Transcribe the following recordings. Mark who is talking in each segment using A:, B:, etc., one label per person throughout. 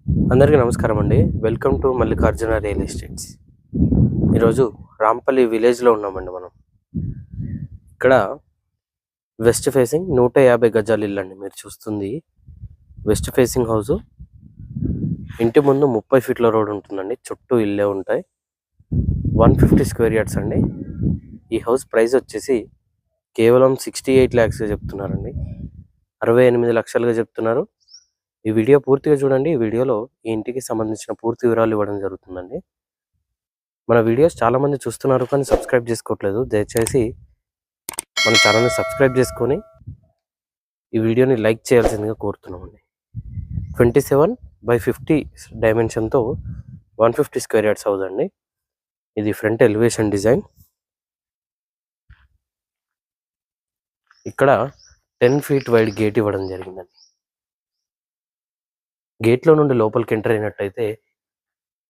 A: అందరికీ నమస్కారం అండి. Welcome to Mallikarjuna real estates. ఈరోజు రాంపల్లి విలేజ్లో ఉన్నామండి మనం. ఇక్కడ వెస్ట్ ఫేసింగ్ 150 గజాల ఇల్లు అండి మీరు చూస్తుంది. West facing house. ఇంటి ముందు 30 ఫీట్ల రోడ్ ఉంటుందండి. చుట్టూ ఇల్లే ఉంటాయి. 150 స్క్వేర్ యార్డ్స్ అండి. ఈ హౌస్ ప్రైస్ వచ్చేసి కేవలం 68 ల్యాక్స్గా చెప్తున్నారండి. 68 లక్షలుగా చెప్తున్నారు. ఈ వీడియో పూర్తిగా చూడండి. ఈ వీడియోలో ఈ ఇంటికి సంబంధించిన పూర్తి వివరాలు ఇవ్వడం జరుగుతుందండి. మన వీడియోస్ చాలామంది చూస్తున్నారు కానీ సబ్స్క్రైబ్ చేసుకోవట్లేదు. దయచేసి మన ఛానల్ని సబ్స్క్రైబ్ చేసుకొని ఈ వీడియోని లైక్ చేయాల్సిందిగా కోరుతున్నామండి. 27/50 డైమెన్షన్తో 150 స్క్వేర్ యార్డ్స్ హౌస్ అండి. ఇది ఫ్రంట్ ఎలివేషన్ డిజైన్. ఇక్కడ 10 ఫీట్ వైడ్ గేట్ ఇవ్వడం జరిగిందండి. గేట్లో నుండి లోపలికి ఎంటర్ అయినట్టయితే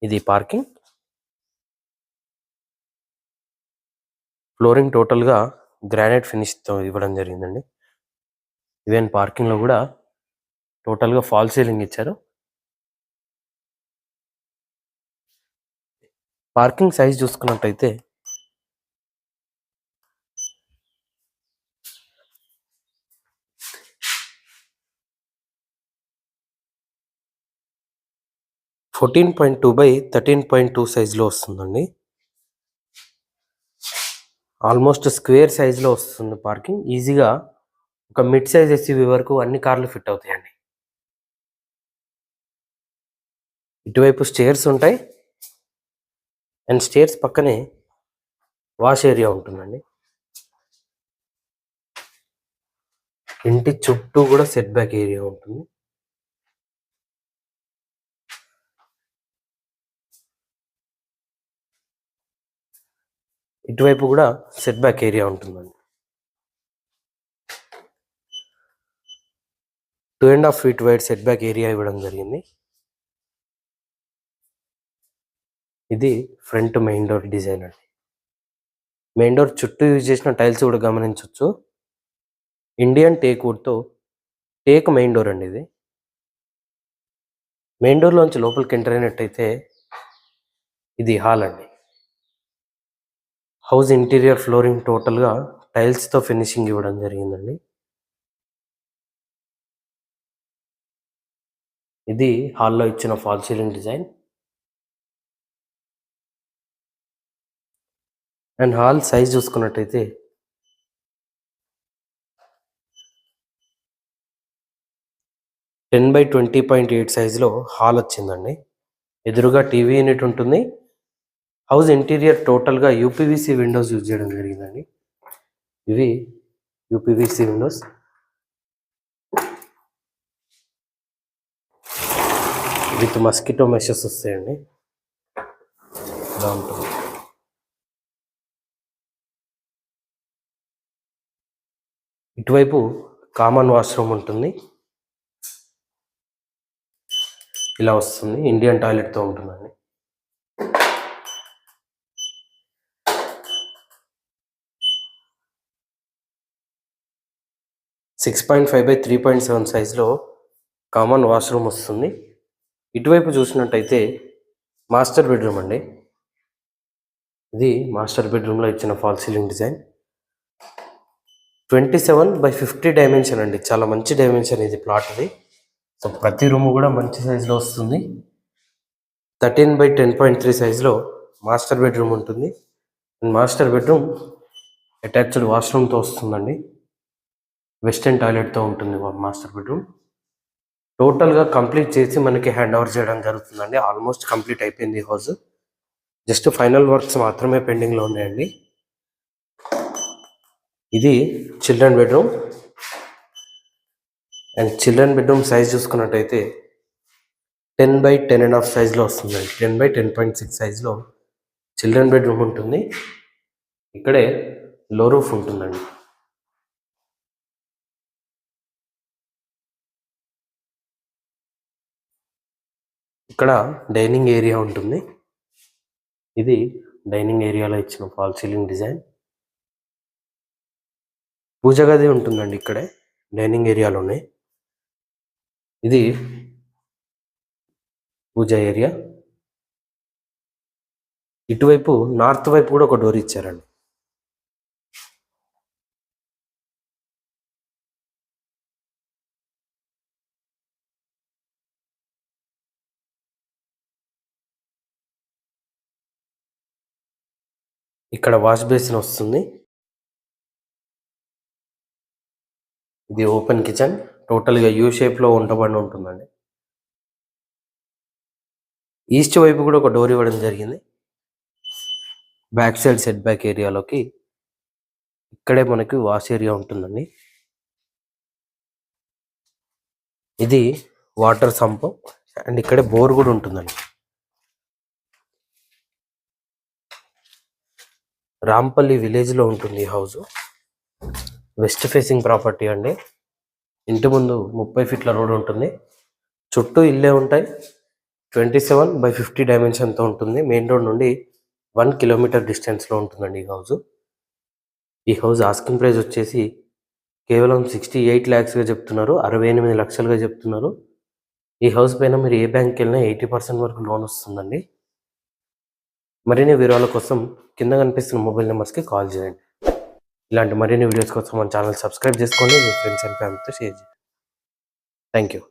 A: ఇది పార్కింగ్. ఫ్లోరింగ్ టోటల్గా గ్రానైట్ ఫినిష్తో ఇవ్వడం జరిగిందండి. ఈవెన్ పార్కింగ్లో కూడా టోటల్గా ఫాల్ సీలింగ్ ఇచ్చారు. పార్కింగ్ సైజ్ చూసుకున్నట్టయితే 14.2/13.2 సైజులో వస్తుందండి. ఆల్మోస్ట్ స్క్వేర్ సైజులో వస్తుంది పార్కింగ్. ఈజీగా ఒక మిడ్ సైజ్ ఎస్యూవీ వరకు అన్ని కార్లు ఫిట్ అవుతాయండి. ఇటువైపు స్టేర్స్ ఉంటాయి అండ్ స్టేర్స్ పక్కనే వాష్ ఏరియా ఉంటుందండి. ఇంటి చుట్టూ కూడా సెట్ బ్యాక్ ఏరియా ఉంటుంది. ఇటువైపు కూడా సెట్ బ్యాక్ ఏరియా ఉంటుందండి. 2.5 feet wide set back area ఇవ్వడం జరిగింది. ఇది ఫ్రంట్ మెయిన్ డోర్ డిజైన్ అండి. మెయిన్ డోర్ చుట్టూ యూజ్ చేసిన టైల్స్ కూడా గమనించవచ్చు. ఇండియన్ టేక్ వుడ్తో టేక్ మెయిన్ డోర్ అండి. ఇది మెయిన్ డోర్లోంచి లోపలికి ఎంటర్ అయినట్టయితే ఇది హాల్ అండి. హౌస్ ఇంటీరియర్ ఫ్లోరింగ్ టోటల్గా టైల్స్తో ఫినిషింగ్ ఇవ్వడం జరిగిందండి. ఇది హాల్లో ఇచ్చిన fall ceiling design. And hall size చూసుకున్నట్టయితే 10/20.8 సైజులో హాల్ వచ్చిందండి. ఎదురుగా టీవీ యూనిట్ ఉంటుంది. హౌస్ ఇంటీరియర్ టోటల్గా యూపీవీసీ విండోస్ యూజ్ చేయడం జరిగిందండి. ఇవి UPVC Windows. With mosquito meshes వస్తాయండి. ఇలా ఉంటుంది. ఇటువైపు కామన్ వాష్రూమ్ ఉంటుంది. ఇలా వస్తుంది. ఇండియన్ టాయిలెట్తో ఉంటుందండి. (6.5/3.7 సైజులో కామన్ వాష్రూమ్ వస్తుంది. ఇటువైపు చూసినట్టయితే మాస్టర్ బెడ్రూమ్ అండి. ఇది మాస్టర్ బెడ్రూమ్లో ఇచ్చిన ఫాల్ సీలింగ్ డిజైన్. 27/50 డైమెన్షన్ అండి. చాలా మంచి డైమెన్షన్ ఇది ప్లాట్ ఇది. సో ప్రతి రూమ్ కూడా మంచి సైజులో వస్తుంది. 13/10.3 సైజులో మాస్టర్ బెడ్రూమ్ ఉంటుంది. మాస్టర్ బెడ్రూమ్ అటాచ్డ్ వాష్రూమ్తో వస్తుందండి. వెస్టర్న్ టాయిలెట్తో ఉంటుంది మాస్టర్ బెడ్రూమ్. టోటల్గా కంప్లీట్ చేసి మనకి హ్యాండ్ ఓవర్ చేయడం జరుగుతుందండి. ఆల్మోస్ట్ కంప్లీట్ అయిపోయింది హౌస్. జస్ట్ ఫైనల్ వర్క్స్ మాత్రమే పెండింగ్లో ఉన్నాయండి. ఇది children bedroom. And children bedroom size చూసుకున్నట్టయితే 10/10.5 సైజులో వస్తుందండి. 10/10.6 సైజులో చిల్డ్రన్ బెడ్రూమ్ ఉంటుంది. ఇక్కడే లో రూఫ్ ఉంటుందండి. ఇక్కడ డైనింగ్ ఏరియా ఉంటుంది. ఇది డైనింగ్ ఏరియాలో ఇచ్చిన ఫాల్ సీలింగ్ డిజైన్. పూజ గది ఉంటుందండి ఇక్కడే డైనింగ్ ఏరియాలోనే. ఇది పూజ ఏరియా. ఇటువైపు నార్త్ వైపు కూడా ఒక డోర్ ఇచ్చారండి. ఇక్కడ వాష్ బేసిన్ వస్తుంది. ఇది ఓపెన్ కిచెన్, టోటల్గా యూ షేప్లో ఉండబడి ఉంటుందండి. ఈస్ట్ వైపు కూడా ఒక డోర్ ఇవ్వడం జరిగింది. బ్యాక్ సైడ్ సెట్ బ్యాక్ ఏరియాలోకి ఇక్కడే మనకి వాష్ ఏరియా ఉంటుందండి. ఇది వాటర్ సంప్ అండ్ ఇక్కడే బోర్ కూడా ఉంటుందండి. రాంపల్లి విలేజ్లో ఉంటుంది ఈ హౌస్. వెస్ట్ ఫేసింగ్ ప్రాపర్టీ అండి. ఇంటి ముందు 30 ఫీట్ల రోడ్ ఉంటుంది. చుట్టూ ఇల్లే ఉంటాయి. 27/50 డైమెన్షన్తో ఉంటుంది. మెయిన్ రోడ్ నుండి 1 కిలోమీటర్ డిస్టెన్స్లో ఉంటుందండి ఈ హౌస్. ఈ హౌస్ ఆస్కింగ్ ప్రైస్ వచ్చేసి కేవలం 68 lakhsగా చెప్తున్నారు. 68 లక్షలుగా చెప్తున్నారు. ఈ హౌస్ పైన మీరు ఏ బ్యాంక్కి వెళ్ళినా 80% వరకు లోన్ వస్తుందండి. మరిన్ని వివరాల కోసం కింద కనిపిస్తున్న మొబైల్ నెంబర్స్కి కాల్ చేయండి. ఇలాంటి మరిన్ని వీడియోస్ కోసం మన ఛానల్ సబ్స్క్రైబ్ చేసుకోండి. మీ ఫ్రెండ్స్ అండ్ ఫ్యామిలీతో షేర్ చేయండి. Thank you.